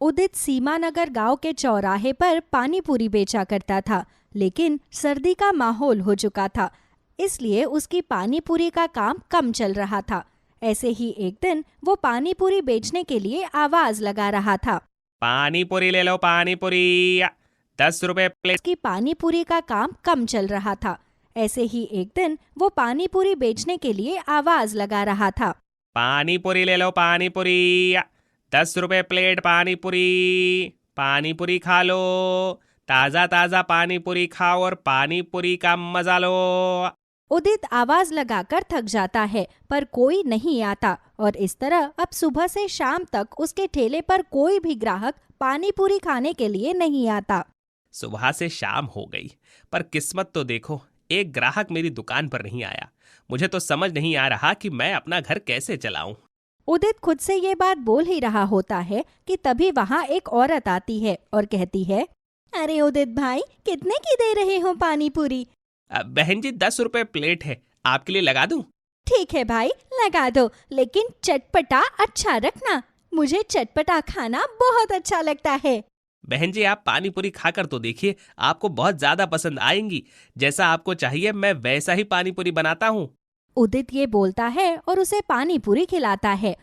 उदित सीमानगर गांव के चौराहे पर पानी पूरी बेचा करता था, लेकिन सर्दी का माहौल हो चुका था, इसलिए उसकी पानी पूरी का काम कम चल रहा था। ऐसे ही एक दिन वो पानी पूरी बेचने के लिए आवाज लगा रहा था। पानी पूरी ले लो, पानी पूरी 10 रुपए प्लेट। उसकी पानी पूरी का काम कम चल रहा था। ऐसे ही एक दिन वो पानी पूरी बेचने के लिए आवाज लगा रहा था। पानी पूरी ले लो, पानी पूरी 10 रुपए प्लेट। पानी पूरी खा लो, ताजा ताजा पानी पूरी खाओ और पानी पूरी का मजा लो। उदित आवाज लगाकर थक जाता है, पर कोई नहीं आता और इस तरह अब सुबह से शाम तक उसके ठेले पर कोई भी ग्राहक पानी पूरी खाने के लिए नहीं आता। सुबह से शाम हो गई, पर किस्मत तो देखो, एक ग्राहक मेरी दुकान पर नहीं आया। मुझे तो समझ नहीं आ रहा कि मैं अपना घर कैसे चलाऊं। उदित खुद से ये बात बोल ही रहा होता है कि तभी वहाँ एक औरत आती है और कहती है, अरे उदित भाई, कितने की दे रहे हो पानी पूरी? बहन जी, 10 रुपए प्लेट है, आपके लिए लगा दूं? ठीक है भाई, लगा दो, लेकिन चटपटा अच्छा रखना। मुझे चटपटा खाना बहुत अच्छा लगता है। बहन जी, आप पानी पूरी खाकर तो देखिए, आपको बहुत ज्यादा पसंद आएंगी। जैसा आपको चाहिए मैं वैसा ही पानी पूरी बनाता हूँ। उदित ये बोलता है और उसे पानी पूरी खिलाता है।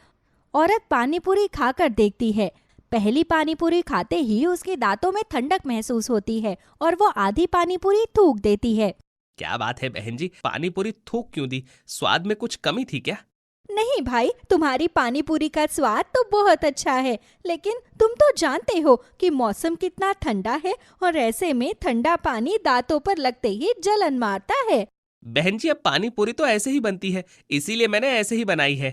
औरत पानी पूरी खाकर देखती है। पहली पानी पूरी खाते ही उसके दांतों में ठंडक महसूस होती है और वो आधी पानी पूरी थूक देती है। क्या बात है बहन जी, पानी पूरी थूक क्यों दी? स्वाद में कुछ कमी थी क्या? नहीं भाई, तुम्हारी पानी पूरी का स्वाद तो बहुत अच्छा है, लेकिन तुम तो जानते हो कि मौसम कितना ठंडा है और ऐसे में ठंडा पानी दांतों पर लगते ही जलन मारता है। बहन जी, अब पानी पूरी तो ऐसे ही बनती है, इसीलिए मैंने ऐसे ही बनाई है।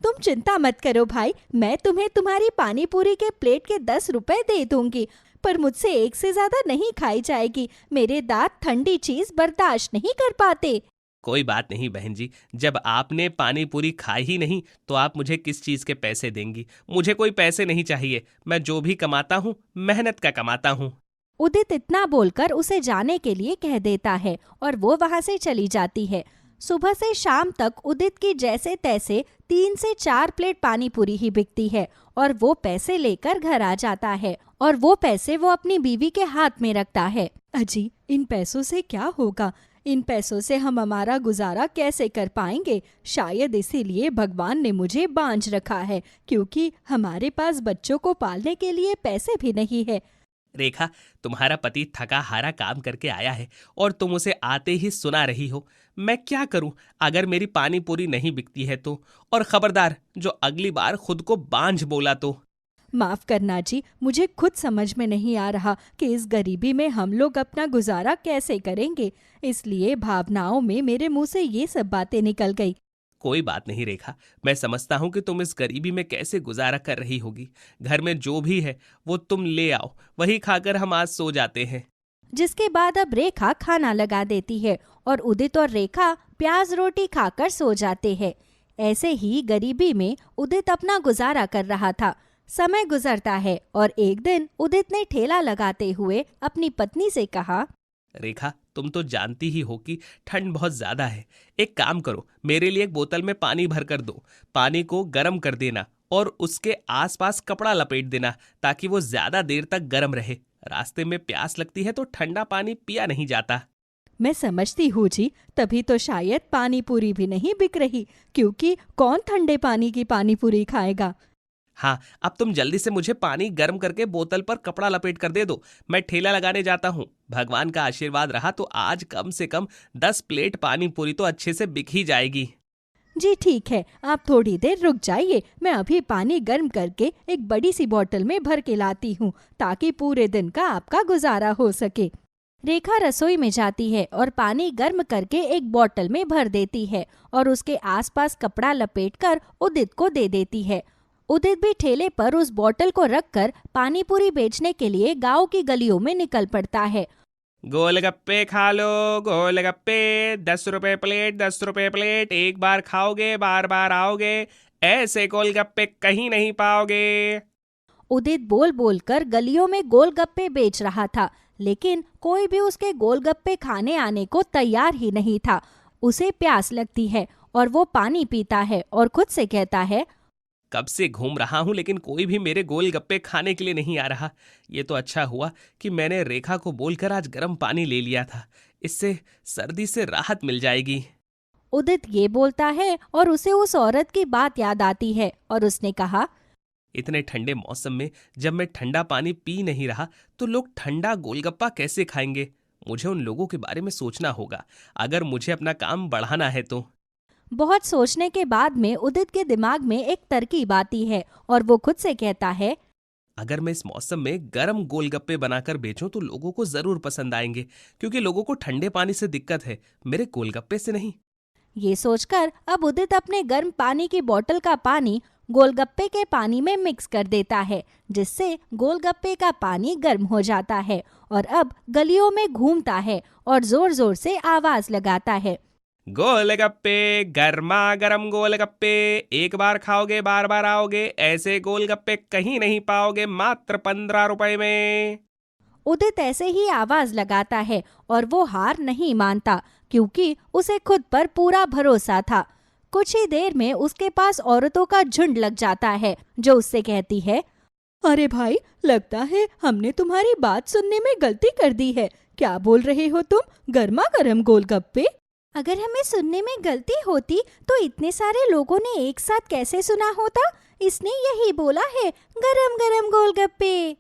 तुम चिंता मत करो भाई, मैं तुम्हें तुम्हारी पानी पूरी के प्लेट के 10 रुपए दे दूंगी, पर मुझसे एक से ज्यादा नहीं खाई जाएगी। मेरे दांत ठंडी चीज बर्दाश्त नहीं कर पाते। कोई बात नहीं बहन जी, जब आपने पानी पूरी खाई ही नहीं तो आप मुझे किस चीज के पैसे देंगी? मुझे कोई पैसे नहीं चाहिए, मैं जो भी कमाता हूँ मेहनत का कमाता हूँ। उदित इतना बोलकर उसे जाने के लिए कह देता है और वो वहां से चली जाती है। सुबह से शाम तक उदित की जैसे तैसे 3 से 4 प्लेट पानी पूरी ही बिकती है और वो पैसे लेकर घर आ जाता है और वो पैसे वो अपनी बीवी के हाथ में रखता है। अजी, इन पैसों से क्या होगा? इन पैसों से हम हमारा गुजारा कैसे कर पाएंगे? शायद इसीलिए भगवान ने मुझे बांझ रखा है, क्योंकि हमारे पास बच्चों को पालने के लिए पैसे भी नहीं है। रेखा, तुम्हारा पति थका हारा काम करके आया है और तुम उसे आते ही सुना रही हो। मैं क्या करूं अगर मेरी पानी पूरी नहीं बिकती है तो? और खबरदार, जो अगली बार खुद को बांझ बोला तो। माफ करना जी, मुझे खुद समझ में नहीं आ रहा कि इस गरीबी में हम लोग अपना गुजारा कैसे करेंगे, इसलिए भावनाओं में मेरे मुंह से ये सब बातें निकल गई। कोई बात नहीं रेखा, मैं समझता हूँ कि तुम इस गरीबी में कैसे गुजारा कर रही होगी। घर में जो भी है वो तुम ले आओ, वही खाकर हम आज सो जाते हैं। जिसके बाद अब रेखा खाना लगा देती है और उदित और रेखा प्याज रोटी खाकर सो जाते हैं। ऐसे ही गरीबी में उदित अपना गुजारा कर रहा था। समय गुजरता है और एक दिन उदित ने ठेला लगाते हुए अपनी पत्नी से कहा, रेखा, तुम तो जानती ही हो कि ठंड बहुत ज्यादा है। एक काम करो, मेरे लिए एक बोतल में पानी भर कर दो। पानी को गर्म कर देना और उसके आसपास कपड़ा लपेट देना ताकि वो ज्यादा देर तक गर्म रहे। रास्ते में प्यास लगती है तो ठंडा पानी पिया नहीं जाता। मैं समझती हूँ जी, तभी तो शायद पानी पूरी भी नहीं बिक रही, क्योंकि कौन ठंडे पानी की पानी पूरी खाएगा। हाँ, अब तुम जल्दी से मुझे पानी गर्म करके बोतल पर कपड़ा लपेट कर दे दो। मैं ठेला लगाने जाता हूँ। भगवान का आशीर्वाद रहा तो आज कम से कम 10 प्लेट पानी पूरी तो अच्छे से बिक ही जाएगी। जी ठीक है, आप थोड़ी देर रुक जाइए, मैं अभी पानी गर्म करके एक बड़ी सी बोतल में भर के लाती हूँ, ताकि पूरे दिन का आपका गुजारा हो सके। रेखा रसोई में जाती है और पानी गर्म करके एक बोतल में भर देती है और उसके आसपास कपड़ा लपेटकर उदित को दे देती है। उदित भी ठेले पर उस बोतल को रखकर पानी पूरी बेचने के लिए गांव की गलियों में निकल पड़ता है। गोलगप्पे खा लो, गोलगप्पे 10 रुपए प्लेट, 10 रुपए प्लेट। एक बार खाओगे बार बार आओगे, ऐसे गोलगप्पे कहीं नहीं पाओगे। उदित बोल बोलकर गलियों में गोलगप्पे बेच रहा था, लेकिन कोई भी उसके गोलगप्पे खाने आने को तैयार ही नहीं था। उसे प्यास लगती है और वो पानी पीता है और खुद से कहता है, कब से घूम रहा हूं लेकिन कोई भी मेरे गोलगप्पे खाने के लिए नहीं आ रहा। ये तो अच्छा हुआ कि मैंने रेखा को बोलकर आज गर्म पानी ले लिया था। इससे सर्दी से राहत मिल जाएगी। उदित ये बोलता है और उसे उस औरत की बात याद आती है और उसने कहा, इतने ठंडे मौसम में जब मैं ठंडा पानी पी नहीं रहा तो लोग ठंडा गोलगप्पा कैसे खाएंगे? मुझे उन लोगों के बारे में सोचना होगा अगर मुझे अपना काम बढ़ाना है तो। बहुत सोचने के बाद में उदित के दिमाग में एक तरकीब आती है और वो खुद से कहता है, अगर मैं इस मौसम में गर्म गोलगप्पे बनाकर बेचूं तो लोगों को जरूर पसंद आएंगे, क्योंकि लोगों को ठंडे पानी से दिक्कत है, मेरे गोलगप्पे से नहीं। ये सोचकर अब उदित अपने गर्म पानी की बोतल का पानी गोलगप्पे के पानी में मिक्स कर देता है, जिससे गोलगप्पे का पानी गर्म हो जाता है और अब गलियों में घूमता है और जोर जोर से आवाज लगाता है, गोलगप्पे, गर्मा गर्म गोलगप्पे, एक बार खाओगे बार बार आओगे, ऐसे गोलगप्पे कहीं नहीं पाओगे, मात्र 15 रुपए में। उदित ऐसे ही आवाज लगाता है और वो हार नहीं मानता, क्योंकि उसे खुद पर पूरा भरोसा था। कुछ ही देर में उसके पास औरतों का झुंड लग जाता है जो उससे कहती है, अरे भाई, लगता है हमने तुम्हारी बात सुनने में गलती कर दी है। क्या बोल रहे हो तुम? गर्मा गर्म गोलगप्पे? अगर हमें सुनने में गलती होती तो इतने सारे लोगों ने एक साथ कैसे सुना होता? इसने यही बोला है, गरम गरम गोलगप्पे।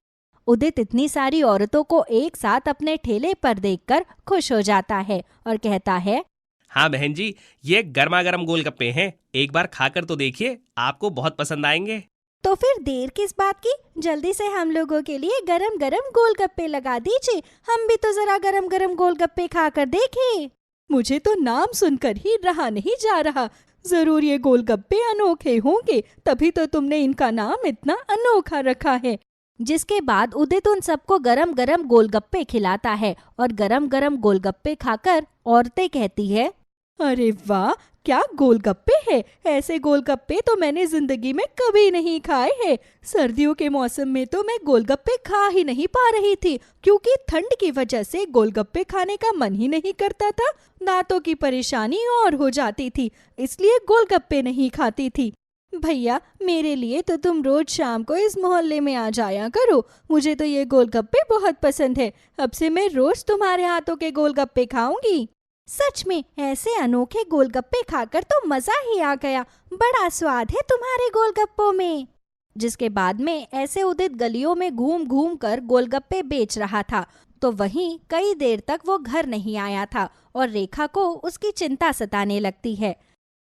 उदित इतनी सारी औरतों को एक साथ अपने ठेले पर देखकर खुश हो जाता है और कहता है, हाँ बहन जी, ये गर्मा गर्म गोलगप्पे हैं, एक बार खाकर तो देखिए, आपको बहुत पसंद आएंगे। तो फिर देर किस बात की? जल्दी से हम लोगों के लिए गरम गरम गोलगप्पे लगा दीजिए। हम भी तो जरा गरम गरम गोलगप्पे खाकर देखें। मुझे तो नाम सुनकर ही रहा नहीं जा रहा। जरूर ये गोलगप्पे अनोखे होंगे, तभी तो तुमने इनका नाम इतना अनोखा रखा है। जिसके बाद उदित उन सबको गरम गरम गोलगप्पे खिलाता है और गरम गरम गोलगप्पे खाकर औरतें कहती है, अरे वाह, क्या गोलगप्पे है! ऐसे गोलगप्पे तो मैंने जिंदगी में कभी नहीं खाए हैं। सर्दियों के मौसम में तो मैं गोलगप्पे खा ही नहीं पा रही थी, क्योंकि ठंड की वजह से गोलगप्पे खाने का मन ही नहीं करता था। दांतों की परेशानी और हो जाती थी, इसलिए गोलगप्पे नहीं खाती थी। भैया, मेरे लिए तो तुम रोज शाम को इस मोहल्ले में आ जाया करो। मुझे तो ये गोलगप्पे बहुत पसंद है। अब से मैं रोज तुम्हारे हाथों के गोलगप्पे खाऊंगी। सच में ऐसे अनोखे गोलगप्पे खाकर तो मजा ही आ गया। बड़ा स्वाद है तुम्हारे गोलगप्पों में। जिसके बाद में ऐसे उदित गलियों में घूम घूम कर गोलगप्पे बेच रहा था, तो वहीं कई देर तक वो घर नहीं आया था और रेखा को उसकी चिंता सताने लगती है।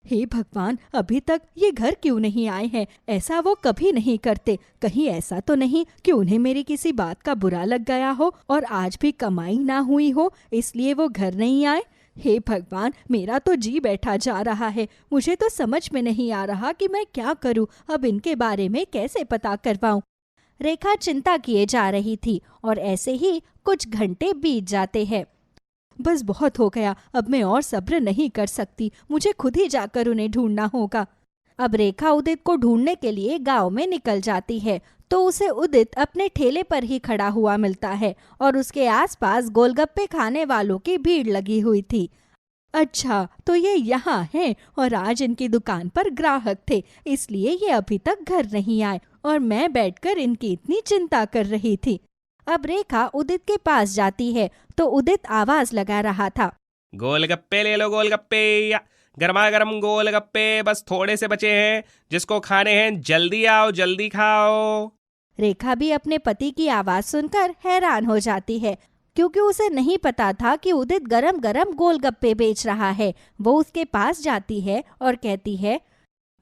हे भगवान, अभी तक ये घर क्यों नहीं आए हैं? ऐसा वो कभी नहीं करते। कहीं ऐसा तो नहीं कि उन्हें मेरी किसी बात का बुरा लग गया हो और आज भी कमाई ना हुई हो, इसलिए वो घर नहीं आए। हे भगवान, मेरा तो जी बैठा जा रहा है। मुझे तो समझ में नहीं आ रहा कि मैं क्या करूं। अब इनके बारे में कैसे पता करवाऊं? रेखा चिंता किए जा रही थी और ऐसे ही कुछ घंटे बीत जाते हैं। बस बहुत हो गया, अब मैं और सब्र नहीं कर सकती। मुझे खुद ही जाकर उन्हें ढूंढना होगा। अब रेखा उदित को ढूंढने के लिए गांव में निकल जाती है, तो उसे उदित अपने ठेले पर ही खड़ा हुआ मिलता है और उसके आसपास गोलगप्पे खाने वालों की भीड़ लगी हुई थी। अच्छा, तो ये यहाँ हैं और आज इनकी दुकान पर ग्राहक थे, इसलिए ये अभी तक घर नहीं आए और मैं बैठकर इनकी इतनी चिंता कर रही थी। अब रेखा उदित के पास जाती है, तो उदित आवाज लगा रहा था, गोलगप्पे ले लो, गोलगप्पे, या गर्मा गर्म गोलगप्पे बस थोड़े से बचे हैं, जिसको खाने हैं जल्दी आओ, जल्दी खाओ। रेखा भी अपने पति की आवाज सुनकर हैरान हो जाती है, क्योंकि उसे नहीं पता था कि उदित गरम गरम गोलगप्पे बेच रहा है। वो उसके पास जाती है और कहती है,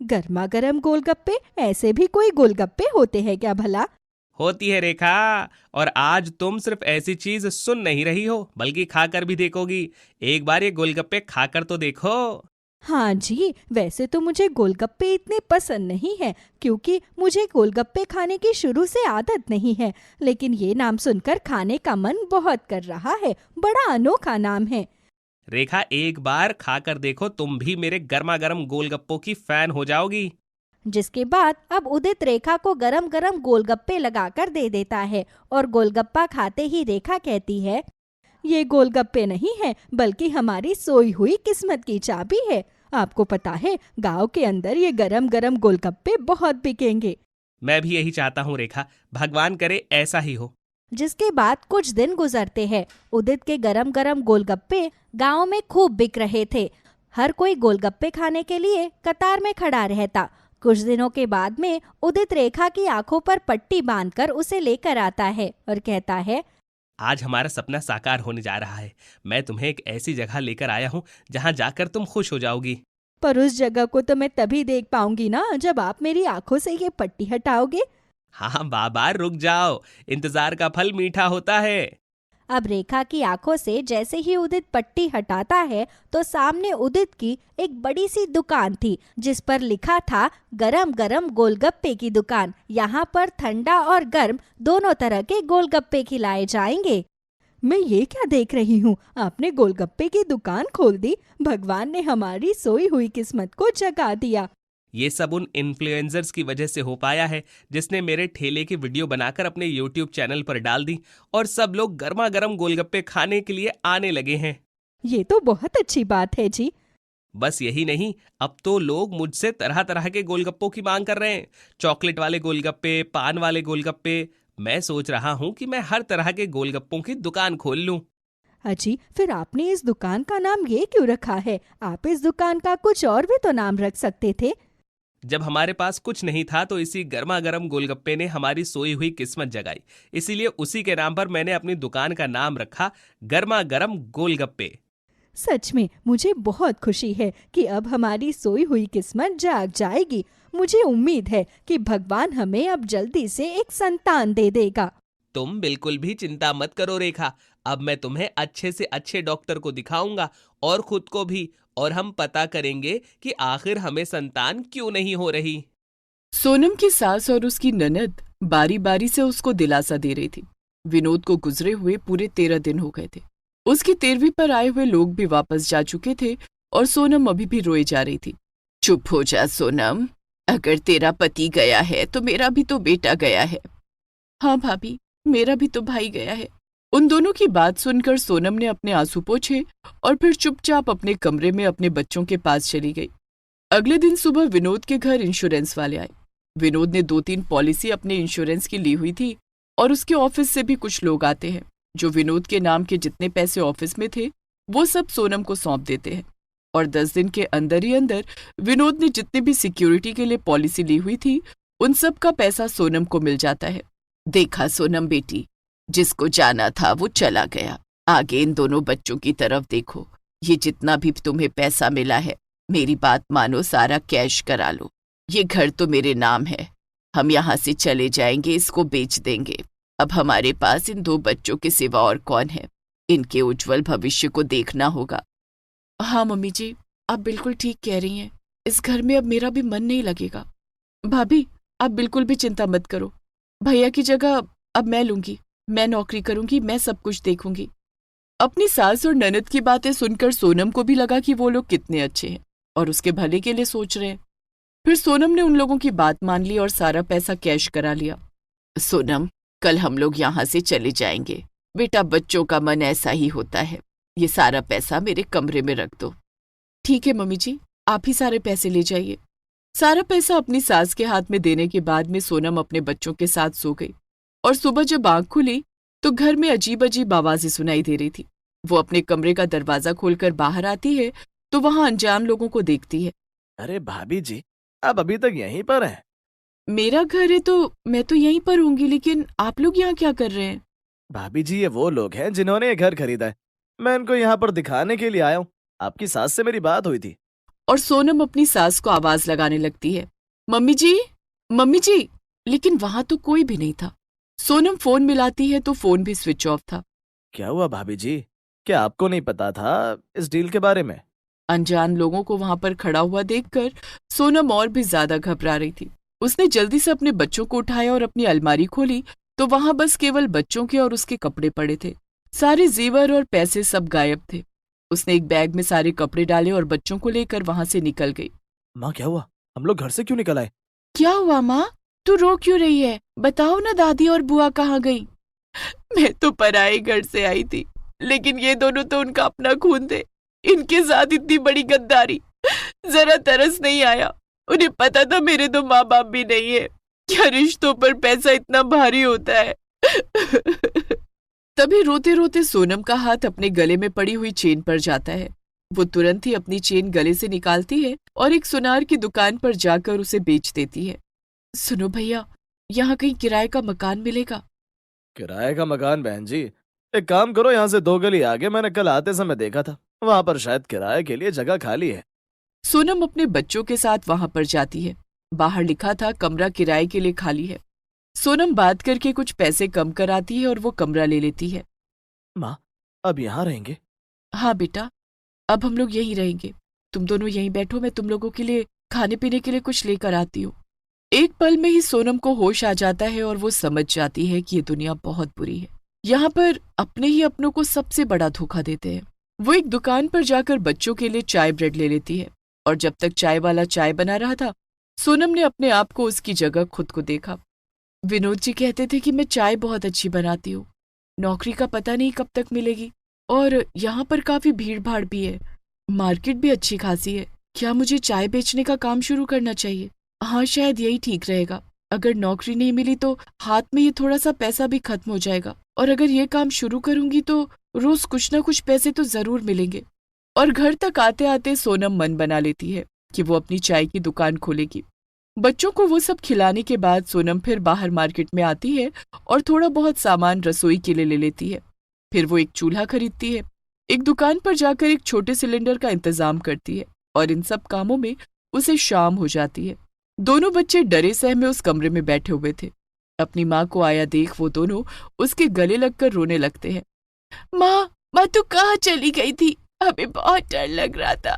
गर्मा गर्म गोलगप्पे? ऐसे भी कोई गोलगप्पे होते हैं क्या भला? होती है रेखा, और आज तुम सिर्फ ऐसी चीज सुन नहीं रही हो बल्कि खाकर भी देखोगी। एक बार ये गोलगप्पे खाकर तो देखो। हाँ जी, वैसे तो मुझे गोलगप्पे इतने पसंद नहीं है, क्योंकि मुझे गोलगप्पे खाने की शुरू से आदत नहीं है, लेकिन ये नाम सुनकर खाने का मन बहुत कर रहा है। बड़ा अनोखा नाम है। रेखा, एक बार खाकर देखो, तुम भी मेरे गर्मा गर्म गोलगप्पों की फैन हो जाओगी। जिसके बाद अब उदित रेखा को गरम गरम गोलगप्पे लगाकर दे देता है और गोलगप्पा खाते ही रेखा कहती है, ये गोलगप्पे नहीं है, बल्कि हमारी सोई हुई किस्मत की चाबी है। आपको पता है, गांव के अंदर ये गरम गरम गोलगप्पे बहुत बिकेंगे। मैं भी यही चाहता हूँ रेखा, भगवान करे ऐसा ही हो। जिसके बाद कुछ दिन गुजरते हैं। उदित के गरम गरम गोलगप्पे गांव में खूब बिक रहे थे। हर कोई गोलगप्पे खाने के लिए कतार में खड़ा रहता। कुछ दिनों के बाद में उदित रेखा की आंखों पर पट्टी बांधकर उसे लेकर आता है और कहता है, आज हमारा सपना साकार होने जा रहा है। मैं तुम्हें एक ऐसी जगह लेकर आया हूँ जहाँ जाकर तुम खुश हो जाओगी। पर उस जगह को तो मैं तभी देख पाऊंगी ना जब आप मेरी आंखों से ये पट्टी हटाओगे। हाँ बाबा रुक जाओ, इंतजार का फल मीठा होता है। अब रेखा की आंखों से जैसे ही उदित पट्टी हटाता है तो सामने उदित की एक बड़ी सी दुकान थी जिस पर लिखा था गरम गरम गोलगप्पे की दुकान। यहाँ पर ठंडा और गर्म दोनों तरह के गोलगप्पे खिलाए जाएंगे। मैं ये क्या देख रही हूँ, आपने गोलगप्पे की दुकान खोल दी। भगवान ने हमारी सोई हुई किस्मत को जगा दिया। ये सब उन इन्फ्लुएंसर्स की वजह से हो पाया है जिसने मेरे ठेले की वीडियो बनाकर अपने YouTube चैनल पर डाल दी और सब लोग गर्मा गर्म गोलगप्पे खाने के लिए आने लगे हैं। ये तो बहुत अच्छी बात है जी। बस यही नहीं, अब तो लोग मुझसे तरह तरह के गोलगप्पों की मांग कर रहे हैं। चॉकलेट वाले गोलगप्पे, पान वाले गोलगप्पे। मैं सोच रहा हूँ कि मैं हर तरह के गोलगप्पों की दुकान खोल लूँ। अजी, फिर आपने इस दुकान का नाम ये क्यों रखा है? आप इस दुकान का कुछ और भी तो नाम रख सकते थे। जब हमारे पास कुछ नहीं था तो इसी गर्मा गर्म गोलगप्पे ने हमारी सोई हुई किस्मत जगाई, इसीलिए उसी के नाम पर मैंने अपनी दुकान का नाम रखा गर्मा गर्म गोलगप्पे। सच में मुझे बहुत खुशी है कि अब हमारी सोई हुई किस्मत जाग जाएगी। मुझे उम्मीद है कि भगवान हमें अब जल्दी से एक संतान दे देगा। तुम बिल्कुल भी चिंता मत करो रेखा, अब मैं तुम्हें अच्छे से अच्छे डॉक्टर को दिखाऊंगा और खुद को भी, और हम पता करेंगे कि आखिर हमें संतान क्यों नहीं हो रही। सोनम की सास और उसकी ननद बारी बारी से उसको दिलासा दे रही थी। विनोद को गुजरे हुए पूरे 13 दिन हो गए थे। उसकी 13वीं पर आए हुए लोग भी वापस जा चुके थे और सोनम अभी भी रोए जा रही थी। चुप हो जा सोनम, अगर तेरा पति गया है तो मेरा भी तो बेटा गया है। हाँ भाभी, मेरा भी तो भाई गया है। उन दोनों की बात सुनकर सोनम ने अपने आंसू पोंछे और फिर चुपचाप अपने कमरे में अपने बच्चों के पास चली गई। अगले दिन सुबह विनोद के घर इंश्योरेंस वाले आए। विनोद ने 2-3 पॉलिसी अपने इंश्योरेंस की ली हुई थी और उसके ऑफिस से भी कुछ लोग आते हैं जो विनोद के नाम के जितने पैसे ऑफिस में थे वो सब सोनम को सौंप देते हैं और 10 दिन के अंदर ही अंदर विनोद ने जितने भी सिक्योरिटी के लिए पॉलिसी ली हुई थी उन सब का पैसा सोनम को मिल जाता है। देखा सोनम बेटी, जिसको जाना था वो चला गया। आगे इन दोनों बच्चों की तरफ देखो। ये जितना भी तुम्हें पैसा मिला है, मेरी बात मानो, सारा कैश करा लो। ये घर तो मेरे नाम है, हम यहाँ से चले जाएंगे, इसको बेच देंगे। अब हमारे पास इन 2 बच्चों के सिवा और कौन है? इनके उज्जवल भविष्य को देखना होगा। हाँ मम्मी जी, आप बिल्कुल ठीक कह रही हैं। इस घर में अब मेरा भी मन नहीं लगेगा। भाभी, आप बिल्कुल भी चिंता मत करो। भैया की जगह अब मैं लूंगी। मैं नौकरी करूंगी, मैं सब कुछ देखूंगी। अपनी सास और ननद की बातें सुनकर सोनम को भी लगा कि वो लोग कितने अच्छे हैं और उसके भले के लिए सोच रहे हैं। फिर सोनम ने उन लोगों की बात मान ली और सारा पैसा कैश करा लिया। सोनम, कल हम लोग यहाँ से चले जाएंगे। बेटा, बच्चों का मन ऐसा ही होता है। ये सारा पैसा मेरे कमरे में रख दो। ठीक है मम्मी जी, आप ही सारे पैसे ले जाइए। सारा पैसा अपनी सास के हाथ में देने के बाद में सोनम अपने बच्चों के साथ सो गई और सुबह जब आंख खुली तो घर में अजीब अजीब आवाजें सुनाई दे रही थी। वो अपने कमरे का दरवाजा खोलकर बाहर आती है तो वहां अनजान लोगों को देखती है। अरे भाभी जी, आप अभी तक यहीं पर हैं? मेरा घर है तो मैं तो यहीं पर होंगी, लेकिन आप लोग यहाँ क्या कर रहे हैं? भाभी जी, ये वो लोग हैं जिन्होंने ये घर खरीदा है। मैं इनको यहाँ पर दिखाने के लिए आया हूँ। आपकी सास से मेरी बात हुई थी। और सोनम अपनी सास को आवाज लगाने लगती है, मम्मी जी, मम्मी जी। लेकिन वहां तो कोई भी नहीं था। सोनम फोन मिलाती है तो फोन भी स्विच ऑफ था। क्या हुआ भाभी जी? क्या आपको नहीं पता था इस डील के बारे में? अनजान लोगों को वहां पर खड़ा हुआ देखकर सोनम और भी ज्यादा घबरा रही थी। उसने जल्दी से अपने बच्चों को उठाया और अपनी अलमारी खोली तो वहां बस केवल बच्चों के और उसके कपड़े पड़े थे। सारे जेवर और पैसे सब गायब थे। उसने एक बैग में सारे कपड़े डाले और बच्चों को लेकर वहां से निकल गई। माँ, क्या हुआ? हम लोग घर से क्यों निकल आए? क्या हुआ माँ? तू रो क्यों रही है? बताओ ना, दादी और बुआ कहाँ गई? मैं तो पराए घर से आई थी, लेकिन ये दोनों तो उनका अपना खून थे। इनके साथ इतनी बड़ी गद्दारी जरा तरस नहीं आया? उन्हें पता था मेरे तो माँ बाप भी नहीं है। क्या रिश्तों पर पैसा इतना भारी होता है? तभी रोते रोते सोनम का हाथ अपने गले में पड़ी हुई चेन पर जाता है। वो तुरंत ही अपनी चेन गले से निकालती है और एक सुनार की दुकान पर जाकर उसे बेच देती है। सुनो भैया, यहाँ कहीं किराए का मकान मिलेगा? किराए का मकान बहन जी? एक काम करो, यहाँ से 2 गली आगे मैंने कल आते समय देखा था, वहां पर शायद किराए के लिए जगह खाली है। सोनम अपने बच्चों के साथ वहां पर जाती है। बाहर लिखा था कमरा किराए के लिए खाली है। सोनम बात करके कुछ पैसे कम कराती है और वो कमरा ले लेती है। माँ, अब यहाँ रहेंगे? हाँ बेटा, अब हम लोग यहीं रहेंगे। तुम दोनों यहीं बैठो, मैं तुम लोगों के लिए खाने पीने के लिए कुछ लेकर आती हूँ। एक पल में ही सोनम को होश आ जाता है और वो समझ जाती है कि ये दुनिया बहुत बुरी है। यहाँ पर अपने ही अपनों को सबसे बड़ा धोखा देते हैं। वो एक दुकान पर जाकर बच्चों के लिए चाय ब्रेड ले लेती है और जब तक चाय वाला चाय बना रहा था, सोनम ने अपने आप को उसकी जगह खुद को देखा। विनोद जी कहते थे कि मैं चाय बहुत अच्छी बनाती हूँ। नौकरी का पता नहीं कब तक मिलेगी और यहाँ पर काफी भीड़ भाड़ भी है। मार्केट भी अच्छी खासी है। क्या मुझे चाय बेचने का काम शुरू करना चाहिए? हाँ, शायद यही ठीक रहेगा। अगर नौकरी नहीं मिली तो हाथ में ये थोड़ा सा पैसा भी खत्म हो जाएगा और अगर ये काम शुरू करूंगी तो रोज कुछ ना कुछ पैसे तो जरूर मिलेंगे। और घर तक आते आते सोनम मन बना लेती है कि वो अपनी चाय की दुकान खोलेगी। बच्चों को वो सब खिलाने के बाद सोनम फिर बाहर मार्केट में आती है और थोड़ा बहुत सामान रसोई के लिए ले लेती है। फिर वो एक चूल्हा खरीदती है, एक दुकान पर जाकर एक छोटे सिलेंडर का इंतजाम करती है और इन सब कामों में उसे शाम हो जाती है। दोनों बच्चे डरे सहमे उस कमरे में बैठे हुए थे। अपनी माँ को आया देख वो दोनों उसके गले लगकर रोने लगते हैं। माँ तू कहाँ चली गई थी? हमें बहुत डर लग रहा था।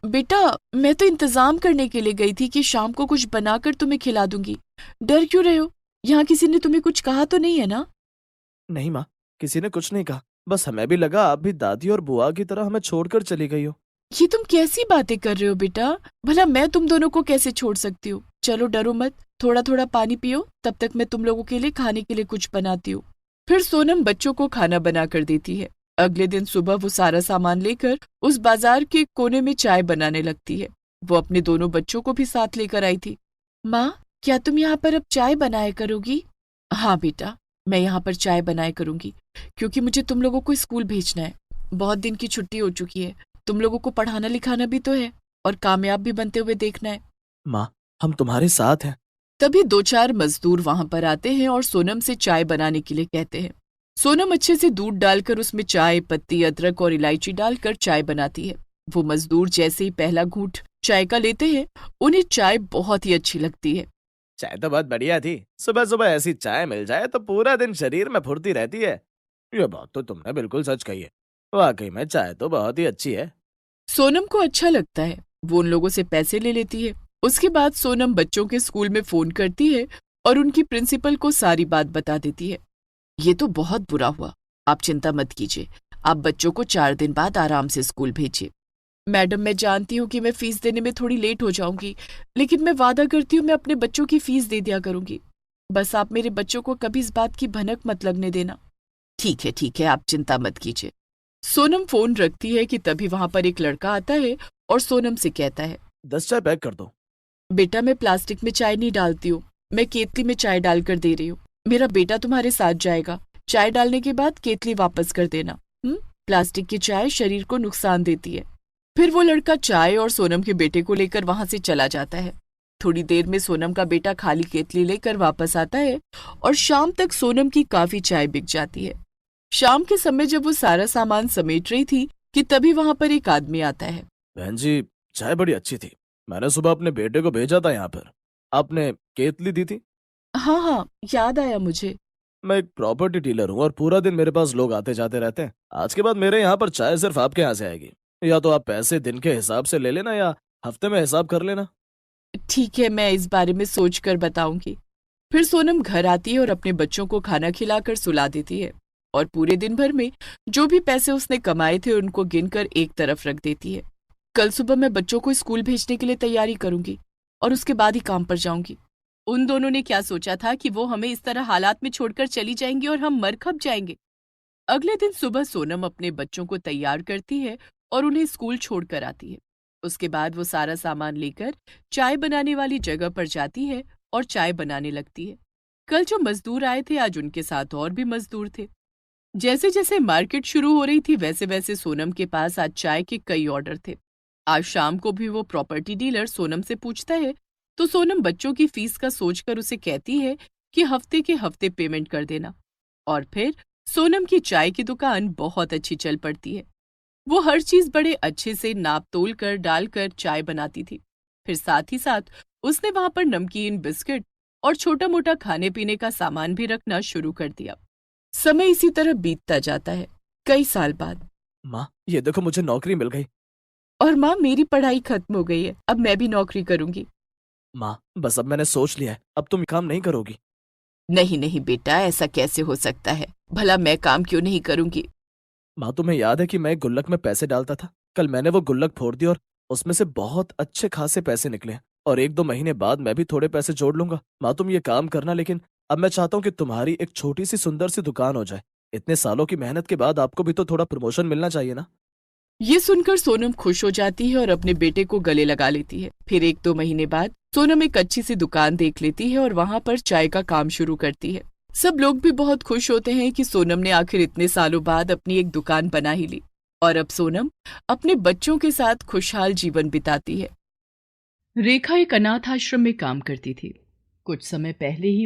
बेटा, मैं तो इंतजाम करने के लिए गई थी कि शाम को कुछ बनाकर तुम्हें खिला दूंगी। डर क्यों रहे हो? यहाँ किसी ने तुम्हें कुछ कहा तो नहीं है ना? नहीं माँ, किसी ने कुछ नहीं कहा। बस हमें भी लगा आप भी दादी और बुआ की तरह हमें छोड़कर चली गई हो। ये तुम कैसी बातें कर रहे हो बेटा? भला मैं तुम दोनों को कैसे छोड़ सकती हूँ? चलो डरो मत, थोड़ा थोड़ा पानी पियो, तब तक मैं तुम लोगों के लिए खाने के लिए कुछ बनाती हूँ। फिर सोनम बच्चों को खाना बना कर देती है। अगले दिन सुबह वो सारा सामान लेकर उस बाजार के कोने में चाय बनाने लगती है। वो अपने दोनों बच्चों को भी साथ लेकर आई थी। माँ, क्या तुम यहाँ पर अब चाय बनाया करोगी? हाँ बेटा, मैं यहाँ पर चाय बनाया करूंगी क्योंकि मुझे तुम लोगों को स्कूल भेजना है। बहुत दिन की छुट्टी हो चुकी है। तुम लोगों को पढ़ाना लिखाना भी तो है और कामयाब भी बनते हुए देखना है। माँ, हम तुम्हारे साथ हैं। तभी 2-4 मजदूर वहां पर आते हैं और सोनम से चाय बनाने के लिए कहते हैं। सोनम अच्छे से दूध डालकर उसमें चाय पत्ती, अदरक और इलायची डालकर चाय बनाती है। वो मजदूर जैसे ही पहला घूंट चाय का लेते हैं, उन्हें चाय बहुत ही अच्छी लगती है। चाय तो बहुत बढ़िया थी। सुबह सुबह ऐसी चाय मिल जाए तो पूरा दिन शरीर में फुर्ती रहती है। ये बात तो तुमने बिल्कुल सच कही है। वाकई में चाय तो बहुत ही अच्छी है। सोनम को अच्छा लगता है। वो उन लोगों से पैसे ले लेती है। उसके बाद सोनम बच्चों के स्कूल में फोन करती है और उनकी प्रिंसिपल को सारी बात बता देती है। ये तो बहुत बुरा हुआ, आप चिंता मत कीजिए। आप बच्चों को 4 दिन बाद आराम से स्कूल भेजिए। मैडम, मैं जानती हूँ कि मैं फीस देने में थोड़ी लेट हो जाऊंगी, लेकिन मैं वादा करती हूँ मैं अपने बच्चों की फीस दे दिया करूंगी। बस आप मेरे बच्चों को कभी इस बात की भनक मत लगने देना। ठीक है, आप चिंता मत कीजिए। सोनम फोन रखती है कि तभी वहां पर एक लड़का आता है और सोनम से कहता है, 10 चाय पैक कर दो। बेटा, मैं प्लास्टिक में चाय नहीं डालती हूँ, मैं केतली में चाय डालकर दे रही हूँ। मेरा बेटा तुम्हारे साथ जाएगा। चाय डालने के बाद केतली वापस कर देना। प्लास्टिक की चाय शरीर को नुकसान देती है। फिर वो लड़का चाय और सोनम के बेटे को लेकर वहां से चला जाता है। थोड़ी देर में सोनम का बेटा खाली केतली लेकर वापस आता है और शाम तक सोनम की काफी चाय बिक जाती है। शाम के समय जब वो सारा सामान समेट रही थी कि तभी वहां पर एक आदमी आता है। बहन जी, चाय बड़ी अच्छी थी। मैंने सुबह अपने बेटे को भेजा था यहाँ पर। आपने केतली दी थी? हाँ, याद आया मुझे। मैं एक प्रॉपर्टी डीलर हूँ और पूरा दिन मेरे पास लोग आते जाते रहते हैं। आज के बाद मेरे यहाँ पर चाय सिर्फ आपके यहाँ से आएगी। या तो आप पैसे दिन के हिसाब से ले लेना या हफ्ते में हिसाब कर लेना। ठीक है, मैं इस बारे में सोच कर बताऊंगी। फिर सोनम घर आती है और अपने बच्चों को खाना खिलाकर सुला देती है और पूरे दिन भर में जो भी पैसे उसने कमाए थे उनको गिनकर एक तरफ रख देती है। कल सुबह मैं बच्चों को स्कूल भेजने के लिए तैयारी करूंगी और उसके बाद ही काम पर जाऊंगी। उन दोनों ने क्या सोचा था कि वो हमें इस तरह हालात में छोड़कर चली जाएंगी और हम मर खप जाएंगे। अगले दिन सुबह सोनम अपने बच्चों को तैयार करती है और उन्हें स्कूल छोड़कर आती है। उसके बाद वो सारा सामान लेकर चाय बनाने वाली जगह पर जाती है और चाय बनाने लगती है। कल जो मजदूर आए थे आज उनके साथ और भी मजदूर थे। जैसे जैसे मार्केट शुरू हो रही थी वैसे वैसे सोनम के पास आज चाय के कई ऑर्डर थे। आज शाम को भी वो प्रॉपर्टी डीलर सोनम से पूछता है तो सोनम बच्चों की फीस का सोचकर उसे कहती है कि हफ्ते के हफ्ते पेमेंट कर देना। और फिर सोनम की चाय की दुकान बहुत अच्छी चल पड़ती है। वो हर चीज बड़े अच्छे से नाप तोल कर डालकर चाय बनाती थी। फिर साथ ही साथ उसने वहां पर नमकीन, बिस्किट और छोटा मोटा खाने पीने का सामान भी रखना शुरू कर दिया। समय इसी तरह बीतता जाता है। कई साल बाद माँ, ये देखो मुझे नौकरी मिल गई। और माँ, मेरी पढ़ाई खत्म हो गई है, अब मैं भी नौकरी करूंगी। माँ, बस अब मैंने सोच लिया है, अब तुम काम नहीं करोगी। नहीं नहीं बेटा, ऐसा कैसे हो सकता है? भला मैं काम क्यों नहीं करूंगी? माँ, तुम्हें याद है कि मैं एक गुल्लक में पैसे डालता था? कल मैंने वो गुल्लक फोड़ दी और उसमें से बहुत अच्छे खासे पैसे निकले और 1-2 महीने बाद मैं भी थोड़े पैसे जोड़ लूंगा। माँ, तुम ये काम करना, लेकिन अब मैं चाहता हूँ कि तुम्हारी एक छोटी सी सुंदर सी दुकान हो जाए। इतने सालों की मेहनत के बाद आपको भी तो थोड़ा प्रमोशन मिलना चाहिए ना। ये सुनकर सोनम खुश हो जाती है और अपने बेटे को गले लगा लेती है। फिर 1-2 महीने बाद सोनम एक अच्छी सी दुकान देख लेती है और वहां पर चाय का काम शुरू करती है। सब लोग भी बहुत खुश होते हैं कि सोनम ने आखिर इतने सालों बाद अपनी एक दुकान बना ही ली और अब सोनम अपने बच्चों के साथ खुशहाल जीवन बिताती है। रेखा एक अनाथ आश्रम में काम करती थी। कुछ समय पहले ही